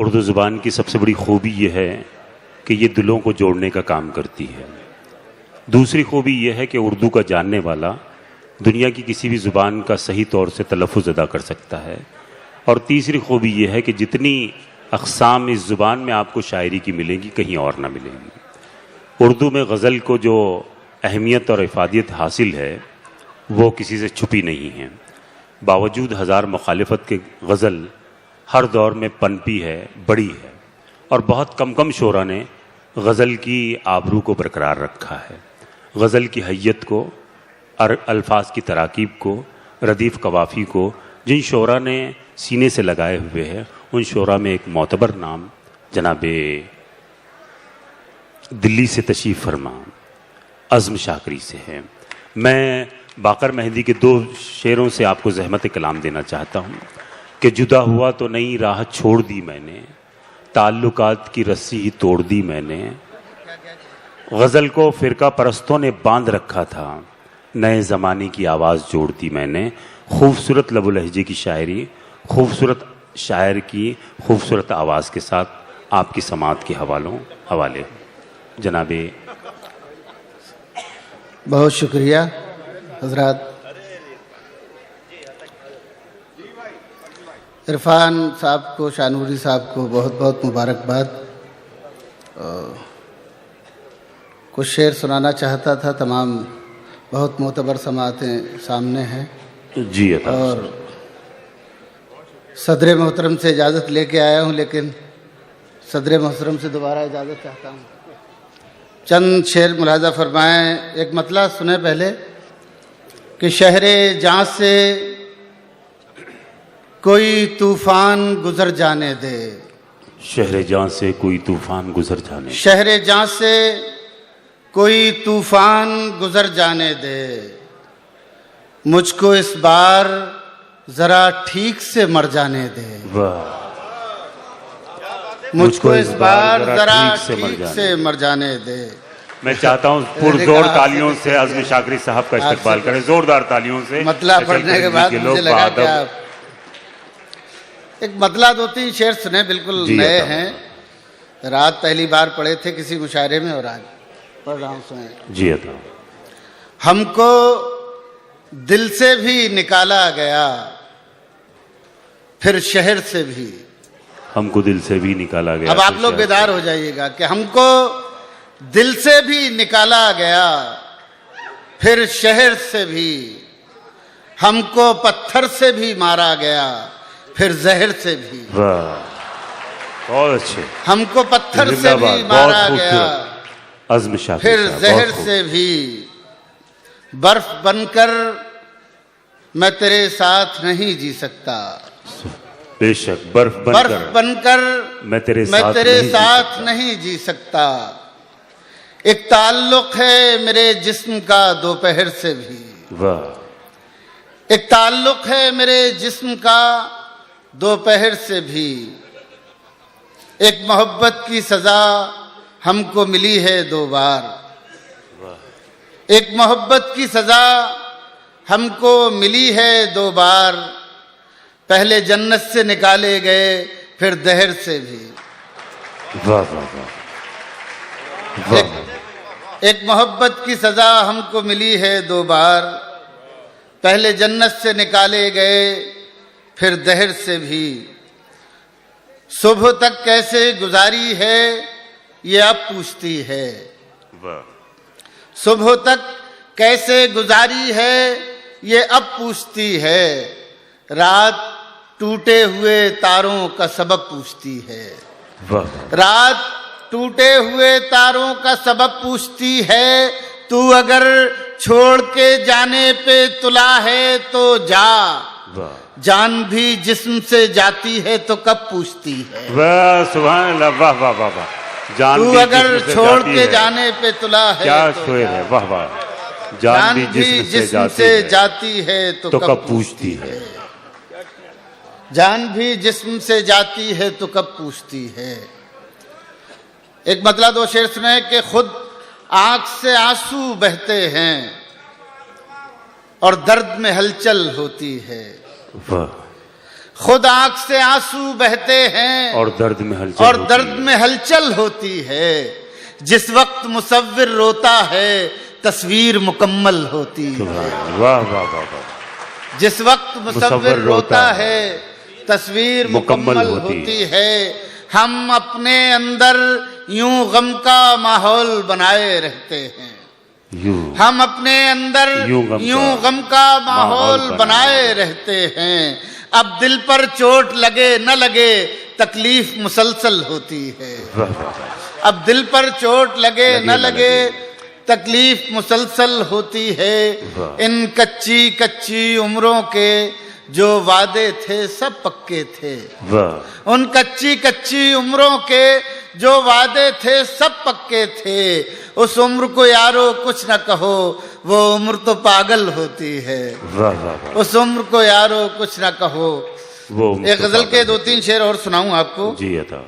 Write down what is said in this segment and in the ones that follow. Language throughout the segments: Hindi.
उर्दू ज़ुबान की सबसे बड़ी खूबी ये है कि ये दिलों को जोड़ने का काम करती है। दूसरी खूबी ये है कि उर्दू का जानने वाला दुनिया की किसी भी ज़ुबान का सही तौर से तलफ़्फ़ुज़ अदा कर सकता है। और तीसरी खूबी ये है कि जितनी अक़साम इस ज़ुबान में आपको शायरी की मिलेंगी कहीं और ना मिलेंगी। उर्दू में गज़ल को जो अहमियत और इफ़ादियत हासिल है वो किसी से छुपी नहीं है। बावजूद हज़ार मुखालिफत के गज़ल हर दौर में पनपी है, बड़ी है, और बहुत कम शोरा ने गज़ल की आबरू को बरकरार रखा है। गज़ल की हैयत को, अल्फाज की तराकीब को, रदीफ़ कवाफ़ी को जिन शोरा ने सीने से लगाए हुए हैं, उन शोरा में एक मोतबर नाम जनाबे दिल्ली से तशरीफ़ फरमा अज़्म शाकरी से है। मैं बाकर मेहंदी के 2 शेरों से आपको ज़हमत कलाम देना चाहता हूँ कि जुदा हुआ तो नई राह छोड़ दी मैंने, ताल्लुकात की रस्सी ही तोड़ दी मैंने। गज़ल को फ़िरका परस्तों ने बांध रखा था, नए ज़माने की आवाज़ जोड़ दी मैंने। खूबसूरत लबो लहजे की शायरी, खूबसूरत शायर की खूबसूरत आवाज़ के साथ आपकी समात के हवाले जनाबे। बहुत शुक्रिया हज़रात। इरफान साहब को, शानूरी साहब को बहुत बहुत मुबारकबाद। कुछ शेर सुनाना चाहता था, तमाम बहुत मोतबर समातें सामने हैं जी। और सदर मोहतरम से इजाज़त लेके आया हूँ, लेकिन सदर मोहतरम से दोबारा इजाज़त चाहता हूँ। चंद शेर मुलाज़ा फरमाएँ। एक मतला सुने पहले कि शहरे जहाँ से कोई तूफ़ान गुज़र जाने दे, शहरे जहाँ से कोई तूफ़ान गुज़र जाने, शहरे जहाँ से कोई तूफ़ान गुज़र जाने दे, मुझको इस बार ज़रा ठीक से मर जाने दे। वाह, मुझको इस बार ज़रा ठीक से मर जाने दे। मैं चाहता हूँ पुरजोर तालियों से अज़्म शाकरी साहब का इस्तकबाल करें, जोरदार तालियों से। मतला पढ़ने के बाद मुझे लगा कि आप एक मतला 2-3 शेर सुने, बिल्कुल नए हैं। रात पहली बार पढ़े थे किसी मुशायरे में और आज पढ़ रहा हूँ, सुने। जी अता। हमको दिल से भी निकाला गया, फिर शहर से भी। हमको दिल से भी निकाला गया। अब आप लोग बेदार हो जाइएगा कि हमको दिल से भी निकाला गया, फिर शहर से भी। हमको पत्थर से भी मारा गया, फिर जहर से भी। वाह, बहुत अच्छे। हमको पत्थर से भी मारा गया, अज़्म शाकरी, फिर जहर से भी। बर्फ बनकर मैं तेरे साथ नहीं जी सकता, बेशक बर्फ बनकर मैं तेरे साथ नहीं जी सकता। एक ताल्लुक है मेरे जिस्म का दोपहर से भी। वाह, एक ताल्लुक है मेरे जिस्म का दोपहर से भी। एक मोहब्बत की सजा हमको मिली है 2 बार। एक मोहब्बत की सजा हमको मिली है 2 बार। पहले जन्नत से निकाले गए, फिर दहर से भी। वाह वाह वाह। एक मोहब्बत की सजा हमको मिली है 2 बार। पहले जन्नत से निकाले गए, फिर दहर से भी। सुबह तक कैसे गुजारी है ये अब पूछती है। सुबह तक कैसे गुजारी है ये अब पूछती है। रात टूटे हुए तारों का सबब पूछती है। रात टूटे हुए तारों का सबब पूछती है। तू अगर छोड़ के जाने पे तुला है तो जा। जान भी जिस्म से जाती है तो कब पूछती है। वाह, सुभान अल्लाह, वाह वाह वाह वाह। तू अगर छोड़ के जाने पे तुला है क्या तो शेर है, वाह वाह। जान भी जिस्म से जाती है तो कब पूछती है। जान भी जिस्म से जाती है तो कब पूछती है। एक मतलब 2 शेर सुने कि खुद आंख से आंसू बहते हैं और दर्द में हलचल होती है। खुद आंख से आंसू बहते हैं और दर्द में हलचल होती है। जिस वक्त मुसव्विर रोता है तस्वीर मुकम्मल होती है। वाह वाह वाह वाह। जिस वक्त मुसव्विर रोता है तस्वीर मुकम्मल होती है। हम अपने अंदर यूं गम का माहौल बनाए रहते हैं। हम अपने अंदर यूं गम का माहौल बनाए रहते हैं। अब दिल पर चोट लगे न लगे तकलीफ मुसलसल होती है। अब दिल पर चोट लगे न लगे तकलीफ मुसलसल होती है। इन कच्ची कच्ची उम्रों के जो वादे थे सब पक्के थे। उन कच्ची कच्ची उम्रों के जो वादे थे सब पक्के थे। उस उम्र को यारो कुछ न कहो वो उम्र तो पागल होती है। उस उम्र को यारो कुछ न कहो वो। एक गजल के 2-3 शेर और सुनाऊं आपको। जी अता।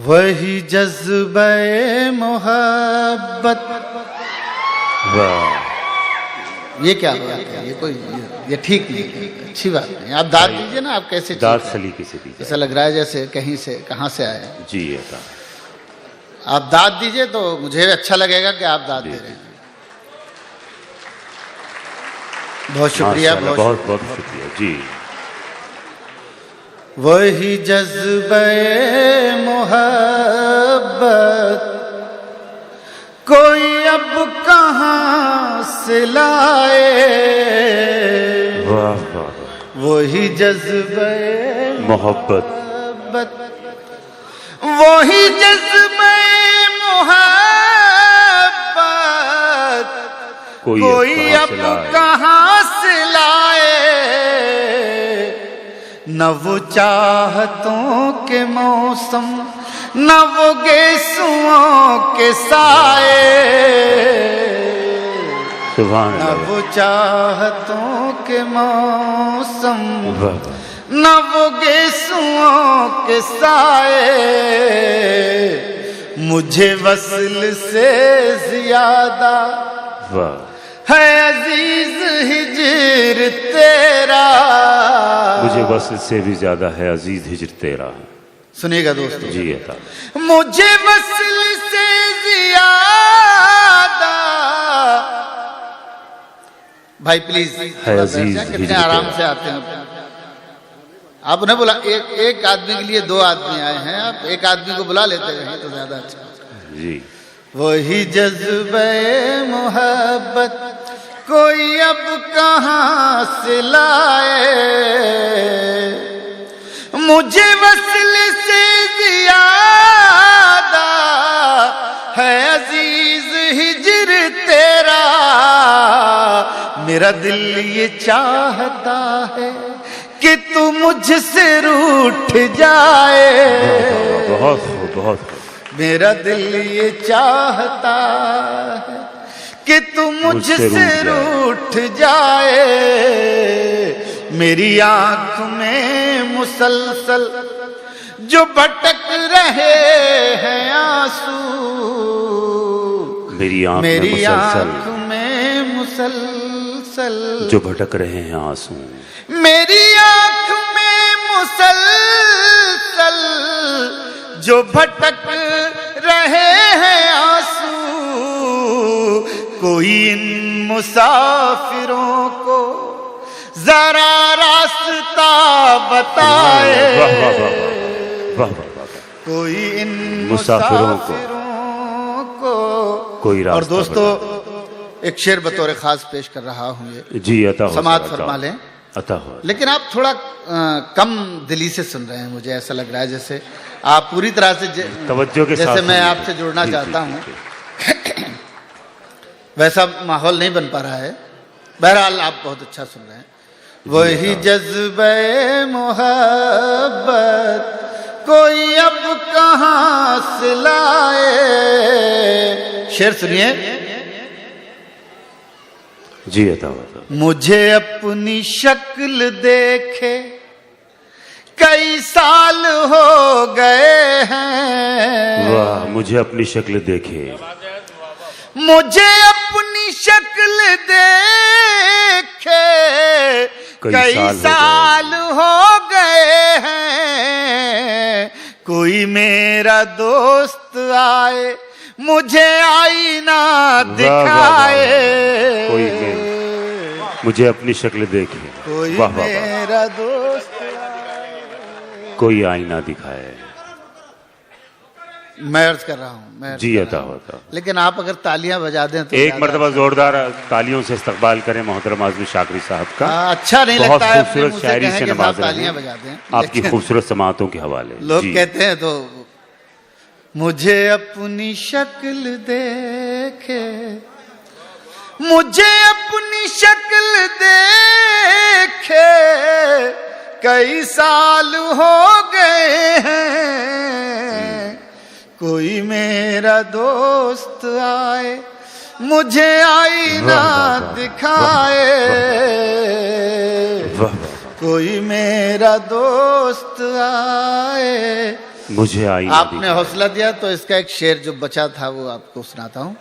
वही जज्बे मोहब्बत। ये क्या बात है? ये कोई ये ठीक नहीं, अच्छी बात नहीं। आप दाद दीजिए ना, आप कैसे दाद सलीके से दीजिए। ऐसा लग रहा है जैसे कहीं से कहाँ से आए। जी अता। आप दाद दीजिए तो मुझे अच्छा लगेगा कि आप दाद दे रहे हैं। बहुत शुक्रिया, बहुत बहुत शुक्रिया जी। वही जज्बे मोहब्बत कोई अब कहाँ से लाए। वही जज्बे मोहब्बत वही जज्बे मोहब्बत कोई अब कहाँ से लाए। न वो चाहतों के मौसम न वो गेसुओं के साए। न वो चाहतों के मौसम न वो गेसुओं के साए। मुझे वस्ल से ज्यादा है अजीज हिज्र तेरा। मुझे वस्ल से भी ज्यादा है अजीज हिज्र तेरा। सुनिएगा दोस्तों। जी अता। मुझे वस्ल से ज्यादा भाई प्लीज कितने आराम से आते हैं आप। उन्हें बुला एक आदमी के लिए 2 आदमी आए हैं, आप एक आदमी को बुला लेते हैं तो ज्यादा अच्छा जी। वही जज्बे मोहब्बत कोई अब कहाँ से लाए। मुझे वस्ल से ज्यादा है अजीज हिज्र तेरा। मेरा दिल ये चाहता है कि तू मुझसे रूठ जाए। बहुत मेरा दिल ये चाहता है कि तू मुझसे रूठ जाए। मेरी आंख में मुसलसल जो भटक रहे हैं आंसू। मेरी आंख में मुसलसल जो भटक रहे हैं आंसू। मेरी आंख में मुसलसल जो भटक रहे हैं आंसू। कोई इन मुसाफिरों को जरा रास्ता बताए। कोई इन मुसाफिरों को कोई रास्ता। और दोस्तों एक शेर बतौर खास पेश कर रहा हूँ ये। जी अता। समात फरमा लें। अता हो। लेकिन आप थोड़ा कम दिली से सुन रहे हैं, मुझे ऐसा लग रहा है जैसे आप पूरी तरह से तवज्जो के साथ जैसे मैं आपसे जुड़ना चाहता हूँ वैसा माहौल नहीं बन पा रहा है। बहरहाल आप बहुत अच्छा सुन रहे हैं। वही जज्बे मोहब्बत कोई अब कहाँ से लाए। शेर सुनिए। जी अता। मुझे अपनी शक्ल देखे कई साल हो गए हैं। वाह। मुझे अपनी शक्ल देखे। मुझे अपनी शक्ल देखे देखे कई साल हो गए हैं, कोई मेरा दोस्त आए मुझे आईना दिखाए, कोई मुझे अपनी शक्ल देखे, कोई मेरा दोस्त कोई आईना दिखाए। मैं अर्ज कर रहा हूँ जी अता होता, लेकिन आप अगर तालियां बजा दें तो एक मरतबा जोरदार तालियों से इस्तकबाल करें मोहतरम आज़मी शाकरी साहब का। अच्छा नहीं बहुत लगता है खूबसूरत शायरी से नवाज तालियां बजा दें आपकी खूबसूरत समातों के हवाले। लोग कहते हैं तो मुझे अपनी शक्ल देखे, मुझे अपनी शक्ल देखे कई साल हो गए हैं, कोई मेरा दोस्त आए मुझे आईना दिखाए, कोई मेरा दोस्त आए मुझे आईना। आपने हौसला दिया तो इसका एक शेर जो बचा था वो आपको सुनाता हूं।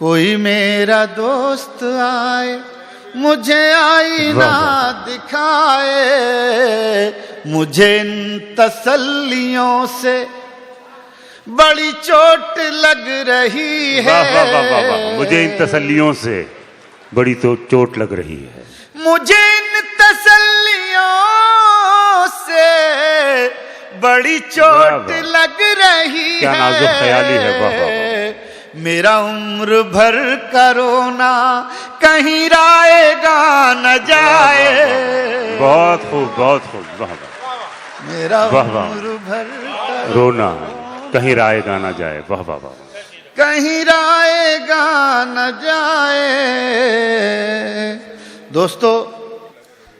कोई मेरा दोस्त आए मुझे आईना दिखाए, मुझे इन तसल्लियों से बड़ी चोट लग रही है, मुझे इन तसल्लियों से बड़ी तो चोट लग रही है, मुझे इन तसल्लियों से बड़ी चोट लग रही क्या नाजुक ख्याली है। मेरा उम्र भर का रोना कहीं राएगा न जाए, बहुत खूब बहुत खूब। मेरा उम्र भर का रोना कहीं राएगा न जाए। वाह वाह वाह, कहीं राएगा न जाए। दोस्तों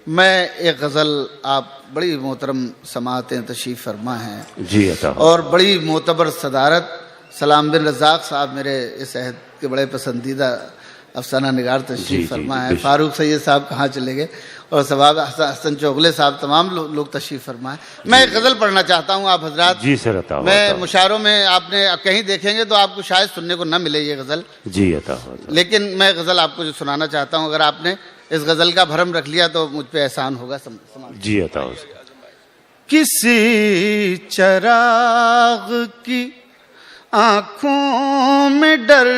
मैं एक गज़ल, आप बड़ी मोहतरम समाअतें तशरीफ़ फरमा हैं जी अता, और बड़ी मोतबर सदारत। सलाम बिन रज़ाक साहब मेरे इस अहद के बड़े पसंदीदा अफसाना निगार तशरीफ़ फरमा है। फारूक सैयद साहब कहाँ चले गए, और सवाब हसन चोगले साहब, तमाम लोग तशरीफ़ फरमा है। मैं एक गज़ल पढ़ना चाहता हूँ आप हजरात। जी सर अता। मैं मुशायरों में आपने कहीं देखेंगे तो आपको शायद सुनने को न मिले ये गज़ल। जी अता, लेकिन मैं गज़ल आपको जो सुनाना चाहता हूँ, अगर आपने इस गज़ल का भरम रख लिया तो मुझ पर एहसान होगा। जी अता। किसी चराग की आंखों में डर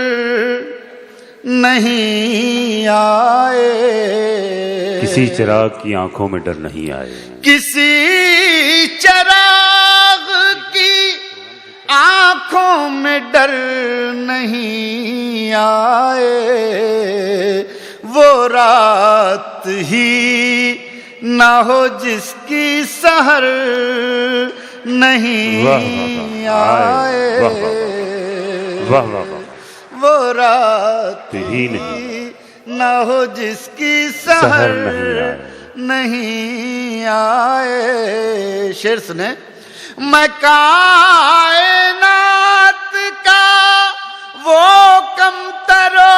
नहीं आए, किसी चिराग की आंखों में डर नहीं आए, किसी चिराग की आंखों में डर नहीं आए, वो रात ही ना हो जिसकी सहर नहीं आए, वाह वाह वाह, वो रात ही नहीं ना हो जिसकी सहर नहीं आए। शेर सुने। मैं कायनात का वो कमतरो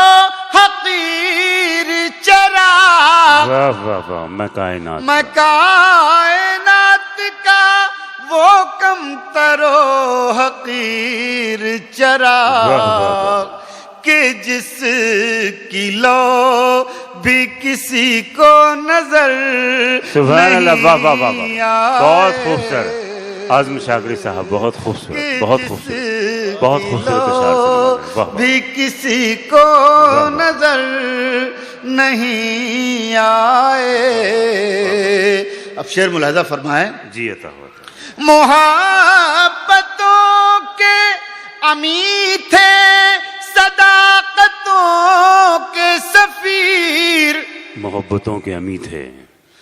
हकीर चरा, वाह वाह वाह, मैं कायनात का वो कमतरो हकीर चरा, कि जिस किलो भी किसी को नजर सुभान अल्लाह। वाह वाह वाह, बहुत खूबसूरत आज़मी शाकरी साहब, बहुत खूबसूरत, बहुत खूबसूरत, बहुत खूबसूरत। भी किसी को नजर नहीं आए। अब शेर मुलाहिजा फरमाएं। जी अता होता। मोहब्बतों के अमी थे सदाकतों के सफीर, मोहब्बतों के अमी थे,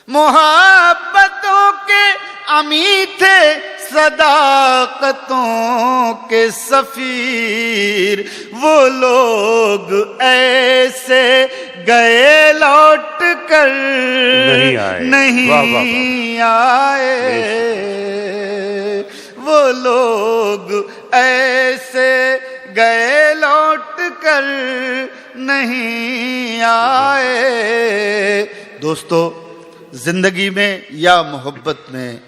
मोहब्बतों के अमी थे सदाकतों के सफीर, वो लोग ऐसे गए लौट कर नहीं आए, वो लोग ऐसे गए लौट कर नहीं आए। दोस्तों जिंदगी में या मोहब्बत में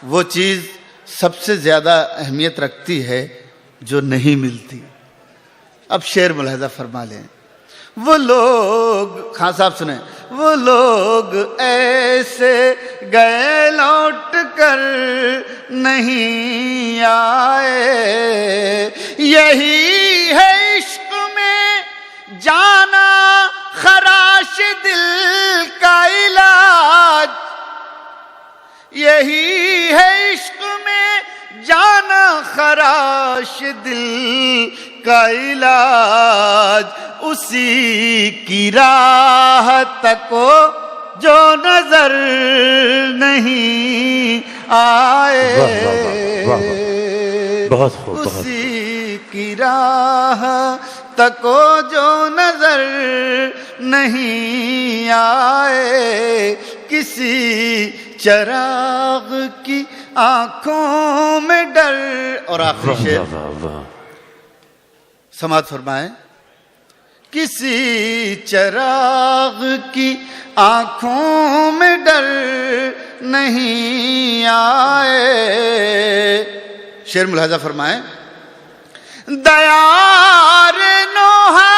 वो चीज़ सबसे ज़्यादा अहमियत रखती है जो नहीं मिलती। अब शेर मुलाहिजा फरमा लें। वो लोग, खान साहब सुने, वो लोग ऐसे गए लौट कर नहीं आए। यही है इश्क में जाना खराश दिल का इलाज, यही है इश्क में जाना खराश दिल का इलाज। उसी की राह तको जो नजर नहीं आए, बहुत खूब, उसी की राह तको जो नजर नहीं आए। किसी चराग की आंखों में डर। और आखिरी शेर समाज फरमाए, किसी चराग की आंखों में डर नहीं आए। शेर मुलाजा फरमाए, दयार नोहा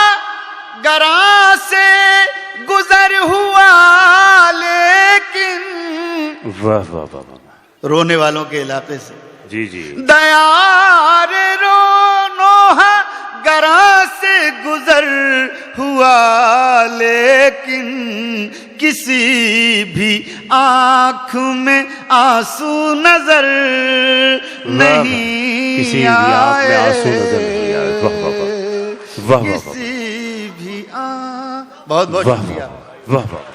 गरा से गुजर हुआ लेकिन, वाह वाह वाह वाह, रोने वालों के इलाके से, जी जी, दयार रो नोहा गरा से गुजर हुआ लेकिन, किसी भी आंख में आंसू नजर नहीं आए। वाह वाह वाह, किसी भी बहुत बहुत शुक्रिया। वाह वाह।